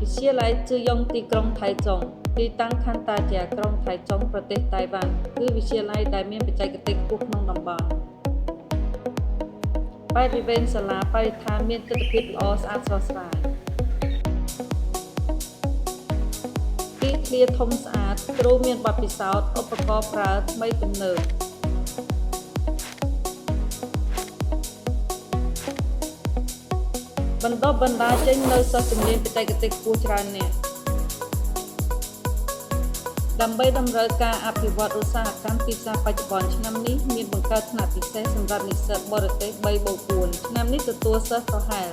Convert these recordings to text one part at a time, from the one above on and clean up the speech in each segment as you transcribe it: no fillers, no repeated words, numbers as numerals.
វិទ្យាល័យជឿយ៉ុងទីក្រុងថៃចុងទីតាំងខណ្ឌតាជាក្រុងថៃចុងប្រទេសតៃវ៉ាន់គឺវិទ្យាល័យដែលមានបច្ចេកទេសខ្ពស់ក្នុងតំបន់បរិវេណសាលាបរិស្ថានមានទិដ្ឋភាពល្អស្អាតស្រស់ស្រាយទីធ្លាធំស្អាតគ្រូមានបទពិសោធន៍ឧបករណ៍ប្រើថ្មីទំនើបបណ្ដុះបណ្ដាលចេញនៅសិស្សជំនាញបច្ចេកទេសខ្ពស់ច្រើនអ្នកដើម្បីតម្រូវការអភិវឌ្ឍឧស្សាហកម្មទីផ្សារបច្ចុប្បន្នឆ្នាំនេះមានបង្កើតថ្នាក់ពិសេសសម្រាប់និស្សិតបរទេស 3+4 ឆ្នាំនេះទទួលសិស្សប្រហែល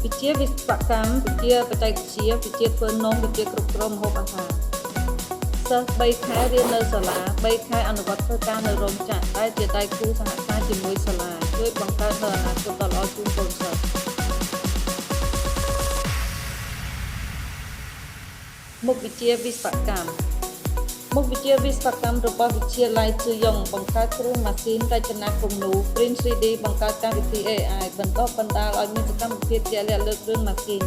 វិជ្ជាវិស្វកម្មវិជ្ជាបច្ចេកវិទ្យាវិជ្ជាធ្វើនំវិជ្ជាគ្រប់គ្រងម្ហូបអាហារសិស្ស3ខែរៀននៅសាលា3ខែអនុវត្តធ្វើការនៅរោងចក្រដែលជាដៃគូសហការជាមួយសាលាជួយបង្កើតនូវអនាគតដ៏ល្អជូនកូនសិស្សមុខវិជ្ជាវិស្វកម្មមុខវិជ្ជាវិស្វកម្មរបស់វិទ្យាល័យជឿយ៉ុងបង្កើតគ្រឿងម៉ាស៊ីនរចនាគំនូរ Print 3D បង្កើតកម្មវិធី AI បណ្ដុះបណ្ដាលឲ្យមានសកម្មភាពជាក់លាក់លើគ្រឿងម៉ាស៊ីន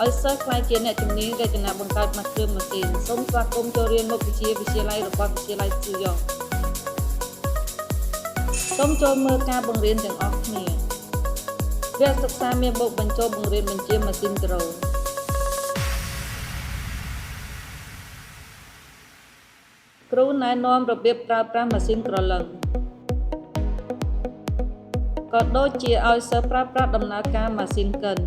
ឲ្យសិស្សក្លាយជាអ្នកជំនាញរចនាបង្កើតគ្រឿងម៉ាស៊ីនសូមស្វាគមន៍ចូលរៀនមុខវិជ្ជាវិទ្យាល័យរបស់វិទ្យាល័យជឿយ៉ុងសូមចូលមើលការបង្រៀនទាំងអស់គ្នាវគ្គសិក្សាមានបូកបញ្ចូលបង្រៀនបញ្ជាម៉ាស៊ីនដ្រូនគ្រូណែនាំរបៀបប្រើប្រាស់ម៉ាស៊ីនក្រឡឹងក៏ដូចជាឲ្យសិស្សប្រើប្រាស់ដំណើរការម៉ាស៊ីនកិន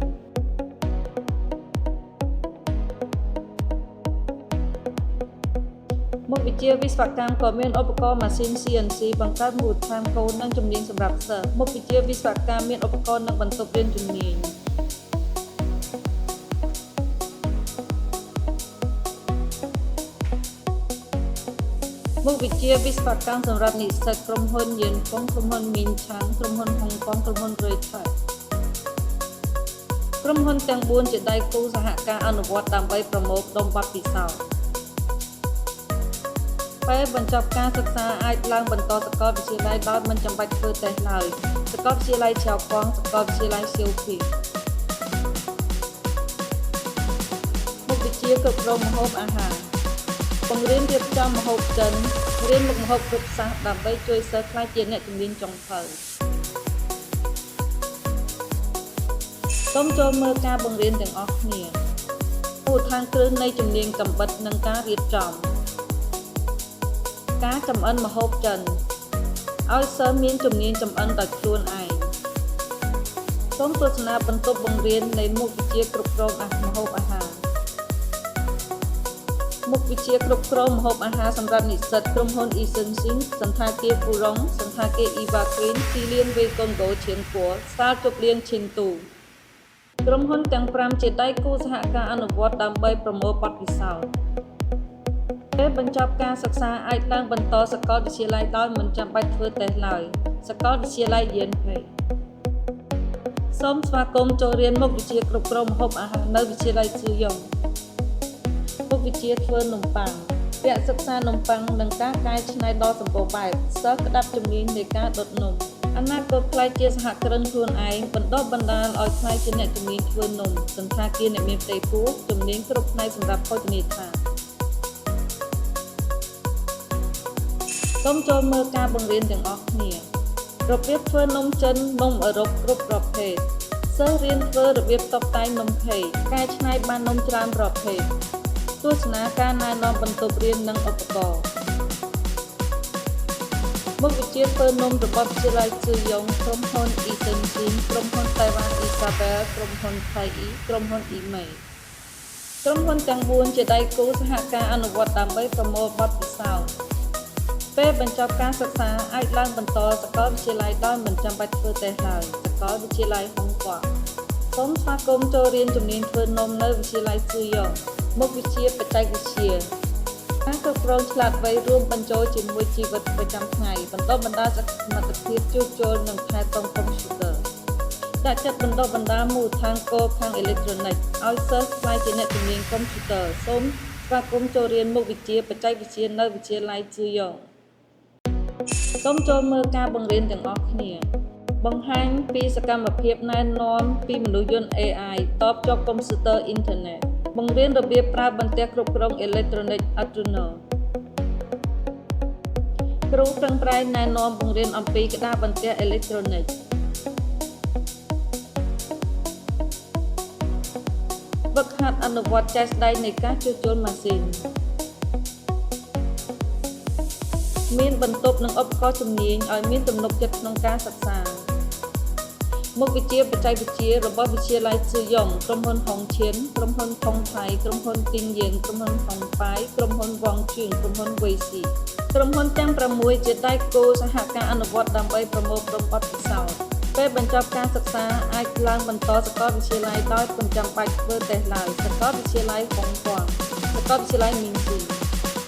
មុខវិជ្ជាវិស្វកម្មក៏មានឧបករណ៍ម៉ាស៊ីន CNC បង្កើតមូលដ្ឋានកូដនិងជំនាញសម្រាប់សិស្សមុខវិជ្ជាវិស្វកម្មមានឧបករណ៍និងបន្ទប់រៀនជំនាញមុខវិជ្ជាវិស្វកម្មសម្រាប់និស្សិតក្រុមហ៊ុនយៀនហ្វុងក្រុមហ៊ុនមីនឆាងក្រុមហ៊ុនហុងកុងក្រុមហ៊ុនរេថែក្រុមហ៊ុនទាំង4ជាដៃគូសហការអនុវត្តដើម្បីប្រមូលផ្ដុំបទពិសោធន៍ពេលបញ្ចប់ការសិក្សាអាចឡើងបន្តសាកលវិទ្យាល័យដោយមិនចាំបាច់ធ្វើតេស្តឡើយសាកលវិទ្យាល័យឆៅហ្វងសាកលវិទ្យាល័យសៀវភីមុខវិជ្ជាគ្រប់គ្រងម្ហូបអាហារបង្រៀនរៀបចំម្ហូបចិនរៀនមុខម្ហូបគ្រប់សាសដើម្បីជួយសិស្សក្លាយជាអ្នកជំនាញចុងភៅសូមចូលមើលការបង្រៀនទាំងអស់គ្នាមូលដ្ឋានគ្រឹះនៃជំនាញកំបិតនិងការរៀបចំការចម្អិនម្ហូបចិនឲ្យសិស្សមានជំនាញចម្អិនដោយខ្លួនឯងសូមទស្សនាបន្ទប់បង្រៀននៃមុខវិជ្ជាគ្រប់គ្រងម្ហូបអាហារមុខវិជ្ជាគ្រប់គ្រងម្ហូបអាហារសម្រាប់និស្សិតក្រុមហ៊ុន Esensin សន្តាគារ Purong សន្តាគារ Eva Green ទីលាន Wegongo ឈៀងពួរសាលជប់លៀងឈិនទូក្រុមហ៊ុនទាំង5ជាដៃគូសហការអនុវត្តដើម្បីប្រមូលបទពិសោធន៍ពេលបញ្ចប់ការសិក្សាអាចឡើងបន្តសាកលវិទ្យាល័យដោយមិនចាំបាច់ធ្វើតេស្តឡើយសាកលវិទ្យាល័យយៀនភេសូមស្វាគមន៍ចូលរៀនមុខវិជ្ជាគ្រប់គ្រងម្ហូបអាហារនៅវិទ្យាល័យជឿយ៉ុងមុខវិជ្ជាធ្វើនំប៉័ងវគ្គសិក្សានំប៉័ងនិងការកែច្នៃដ៏សម្បូរបែបសិស្សក្តាប់ជំនាញនៃការដុតនំអនាគតផ្លែជាសហគ្រិនខ្លួនឯងបណ្ដុះបណ្ដាលឲ្យក្លាយជាអ្នកជំនាញធ្វើនំសន្តាគារអ្នកមានផ្ទៃពោះជំនាញគ្រប់ផ្នែកសម្រាប់ភោជនីយដ្ឋានសូមចូលមើលការបង្រៀនទាំងអស់គ្នារបៀបធ្វើនំចិននំអឺរ៉ុបគ្រប់ប្រភេទសិស្សរៀនធ្វើរបៀបតុបតែងនំខេកកែច្នៃបាននំច្រើនប្រភេទទស្សនាការណែនាំបន្ទប់រៀននិងឧបករណ៍មុខវិជ្ជាធ្វើនំរបស់វិទ្យាល័យជឿយ៉ុងក្រុមហ៊ុន Esensin ក្រុមហ៊ុន Taiwan Isabel ក្រុមហ៊ុន Thai ក្រុមហ៊ុន Imei ក្រុមហ៊ុនទាំង4ជាដៃគូសហការអនុវត្តដើម្បីប្រមូលបទពិសោធន៍ពេលបញ្ចប់ការសិក្សាអាចឡើងបន្តសាកលវិទ្យាល័យដោយមិនចាំបាច់ធ្វើតេស្តឡើយសាកលវិទ្យាល័យហុងកុងសូមស្វាគមន៍ចូលរៀនជំនាញធ្វើនំនៅវិទ្យាល័យជឿយ៉ុងមុខវិជ្ជាបច្ចេកវិទ្យាការគ្រប់គ្រងឆ្លាតវៃរួមបញ្ចូលជាមួយជីវិតប្រចាំថ្ងៃបណ្ដុះបណ្ដាលសមត្ថភាពជួសជុលនិងថែទាំកុំព្យូទ័រដាក់ចិត្តបណ្ដុះបណ្ដាលមូលដ្ឋានគោលខាងអេឡិចត្រូនិកឲ្យសិស្សក្លាយជាអ្នកជំនាញកុំព្យូទ័រសូមស្វាគមន៍ចូលរៀនមុខវិជ្ជាបច្ចេកវិទ្យានៅវិទ្យាល័យជឿយ៉ុងសូមចូលមើលការបង្រៀនទាំងអស់គ្នា បង្ហាញពីសកម្មភាពណែនាំពីមនុស្សយន្ត AI តបជាប់កុំព្យូទ័រអ៊ីនធឺណិតបង្រៀនរបៀបប្រើបន្ទះគ្រប់គ្រងអេឡិចត្រូនិក Arduino គ្រូប្រឹងប្រែងណែនាំបង្រៀនអំពីក្តារបន្ទះអេឡិចត្រូនិកវឹកហាត់អនុវត្តជាក់ស្ដែងនៃការជួសជុលម៉ាស៊ីនមានបន្ទប់និងឧបករណ៍ជំនាញឲ្យមានទំនុកចិត្តក្នុងការសិក្សាមុខវិជ្ជាបច្ចេកវិទ្យារបស់វិទ្យាល័យស៊ឺយ៉ុងក្រុមហ៊ុនហុងឈៀនក្រុមហ៊ុនថុងថៃក្រុមហ៊ុនទីងយានក្រុមហ៊ុនហុងប៉ាយក្រុមហ៊ុនវងជឿនក្រុមហ៊ុនវៃស៊ីក្រុមហ៊ុនទាំង6ជាដៃគូសហការអនុវត្តដើម្បីប្រមូលផ្ដុំបទពិសោធន៍ពេលបញ្ចប់ការសិក្សាអាចឡើងបន្តសាកលវិទ្យាល័យដោយមិនចាំបាច់ធ្វើតេស្តឡើយសាកលវិទ្យាល័យហុងកុងសាកលវិទ្យាល័យមីងស៊ី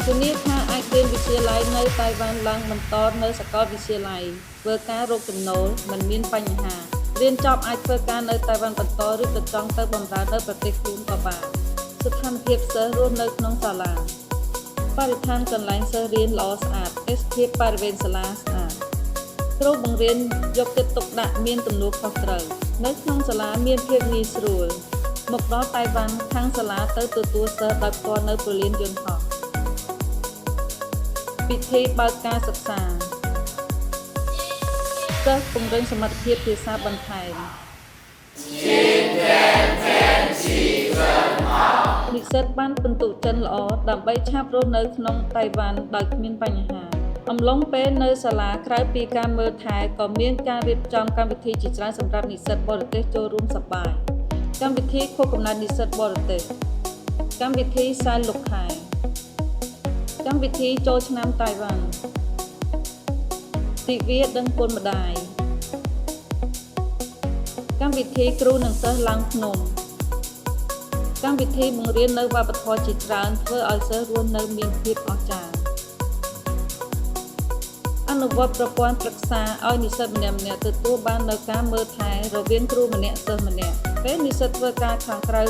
ធានាថាអាចរៀនវិទ្យាល័យនៅតៃវ៉ាន់ឡើងបន្តនៅសាកលវិទ្យាល័យធ្វើការរកចំណូលមិនមានបញ្ហារៀនចប់អាចធ្វើការនៅតៃវ៉ាន់បន្តឬក៏ចង់ទៅបម្រើនៅប្រទេសខ្លួនក៏បានស្ថានភាពសិស្សរស់នៅក្នុងសាលាបរិស្ថានកន្លែងសិស្សរៀនល្អស្អាតទេសភាពបរិវេណសាលាស្អាតគ្រូបង្រៀនយកចិត្តទុកដាក់មានទំនួលខុសត្រូវនៅក្នុងសាលាមានភាពងាយស្រួលមកដល់តៃវ៉ាន់ខាងសាលាទៅទទួលសិស្សដោយផ្ទាល់នៅព្រលានយន្តហោះពិធីបើកការសិក្សាសិស្សពង្រឹងសមត្ថភាពភាសាបន្ថែមនិស្សិតបានពិន្ទុចិនល្អដើម្បីឆាប់រស់នៅក្នុងតៃវ៉ាន់ដោយគ្មានបញ្ហាអំឡុងពេលនៅសាលាក្រៅពីការមើលថែក៏មានការរៀបចំកម្មវិធីជាច្រើនសម្រាប់និស្សិតបរទេសចូលរួមសប្បាយកម្មវិធីខួបកំណើតនិស្សិតបរទេសកម្មវិធីសែនលោកខែកម្មវិធីចូលឆ្នាំតៃវ៉ាន់ទិវាដឹងគុណម្ដាយកម្មវិធីគ្រូនិងសិស្សឡើងភ្នំកម្មវិធីបង្រៀននៅវប្បធម៌ជាច្រើនធ្វើឲ្យសិស្សរស់នៅមានភាពអស្ចារ្យអនុវត្តប្រព័ន្ធប្រឹក្សាឲ្យនិស្សិតម្នាក់ៗទទួលបាននូវការមើលថែរវាងគ្រូម្នាក់សិស្សម្នាក់ពេលនិស្សិតធ្វើការខាងក្រៅ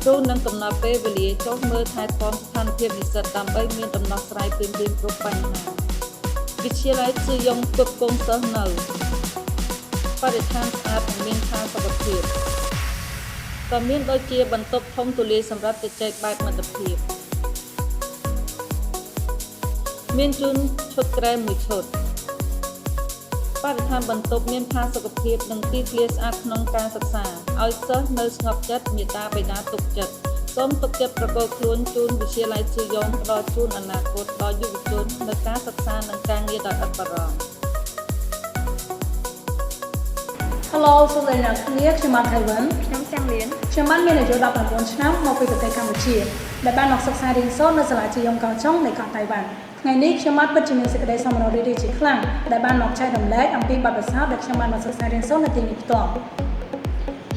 គ្រូនឹងកំណត់ពេលវេលាចុះមើលថែទាំស្ថានភាពនិស្សិតដើម្បីមានដំណោះស្រាយព្រាមៗគ្រប់បញ្ហាវិទ្យាល័យស៊ឺយ៉ុងផ្គត់ផ្គង់សិស្សនៅបរិស្ថានស្អាតនិងមានផាសុកភាពក៏មានដូចជាបន្ទប់ធំទូលាយសម្រាប់ជជែកបែបមិត្តភាពមានជូនឈុតក្រែមួយឈុតបរិស្ថានបន្ទប់មានផាសុកភាពនិងទីធ្លាស្អាតក្នុងការសិក្សាឲ្យសិស្សនៅស្ងប់ចិត្តមេត្តាបិតាទុកចិត្តសូមទុកចិត្តប្រកបខ្លួនជូនវិទ្យាល័យស៊ឺយ៉ុងផ្ដល់ជូនអនាគតដល់យុវជននៅការសិក្សានិងការងារដោយឥតបារម្ភ Hello សូមអ្នកនាងខ្ញុំបានថៃវ៉ាន់ខ្ញុំចាំលៀនខ្ញុំបានមានអាយុ19ឆ្នាំមកពីប្រទេសកម្ពុជាដែលបានមកសិក្សារៀនសូត្រនៅសាលាជីយ៉ុងកោចុងនៃកោះតៃវ៉ាន់ថ្ងៃនេះខ្ញុំបានពិតជាមានសេចក្តីសប្បុរសរីករាយជាខ្លាំងដែលបានមកចែករំលែកអំពីបទពិសោធន៍ដែលខ្ញុំបានមកសិក្សារៀនសូត្រនៅទីនេះផ្ទាល់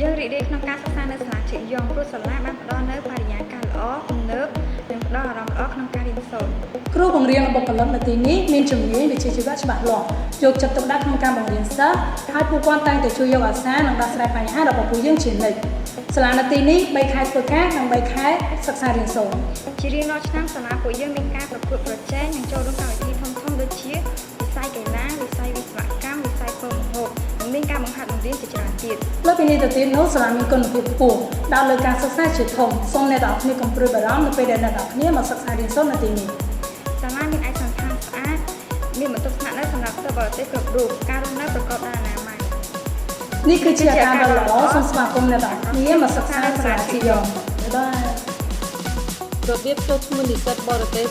យើងរីករាយក្នុងការសិក្សានៅសាលាជីយ៉ុងព្រោះសាលាបានផ្ដល់នូវបរិយាកាសល្អទំនើបនិងផ្ដល់អារម្មណ៍ល្អក្នុងការរៀនសូត្រគ្រូបង្រៀនបុគ្គលិកនៅទីនេះមានជំនាញវិជ្ជាជីវៈច្បាស់លាស់យកចិត្តទុកដាក់ក្នុងការបង្រៀនសិស្សហើយពួកគាត់តែងតែជួយយកអាសានិងដោះស្រាយបញ្ហារបស់ពួកយើងជានិច្ចសាលានៅទីនេះ3ខែធ្វើការនិង3ខែសិក្សារៀនសូត្រជារៀងរាល់ឆ្នាំសាលាពួកយើងមានការប្រកួតប្រជែងនិងចូលរួមកម្មវិធីធំៗដូចជាវិស័យកីឡាវិស័យវិស្វកម្មវិស័យធ្វើម្ហូបនិងមានការបង្ហាត់បង្រៀនជាច្រើនទៀតលើពីនេះទៅទៀតនោះសាលាមានគុណភាពខ្ពស់ដោយលើការសិក្សាជាធំសូមអ្នកទាំងអស់គ្នាកុំព្រួយបារម្ភនៅពេលដែលអ្នកទាំងអស់គ្នាមកសិក្សារៀនសូត្រនៅទីនេះសាលាមានឯកសណ្ឋានស្អាតមានបន្ទប់ស្នាក់នៅសម្រាប់សិស្សបរទេសគ្រប់រូបការរស់នៅប្រកបដោយអនាម័យនេះគឺជាការដ៏ល្អសូមស្វាគមន៍អ្នកទាំងអស់គ្នាមកសិក្សានៅសាលាជីយ៉ុងបាយរបៀបចូលឈ្មោះនិស្សិតបរទេស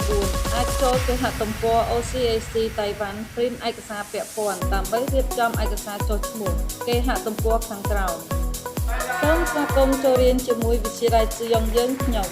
3+4 អាចចូលគេហទំព័រ OCAC តៃវ៉ាន់ print ឯកសារពាក់ព័ន្ធដើម្បីរៀបចំឯកសារចុះឈ្មោះគេហទំព័រខាងក្រោមសូមស្វាគមន៍ចូលរៀនជាមួយវិទ្យាល័យស៊ឺយ៉ុងយើងខ្ញុំ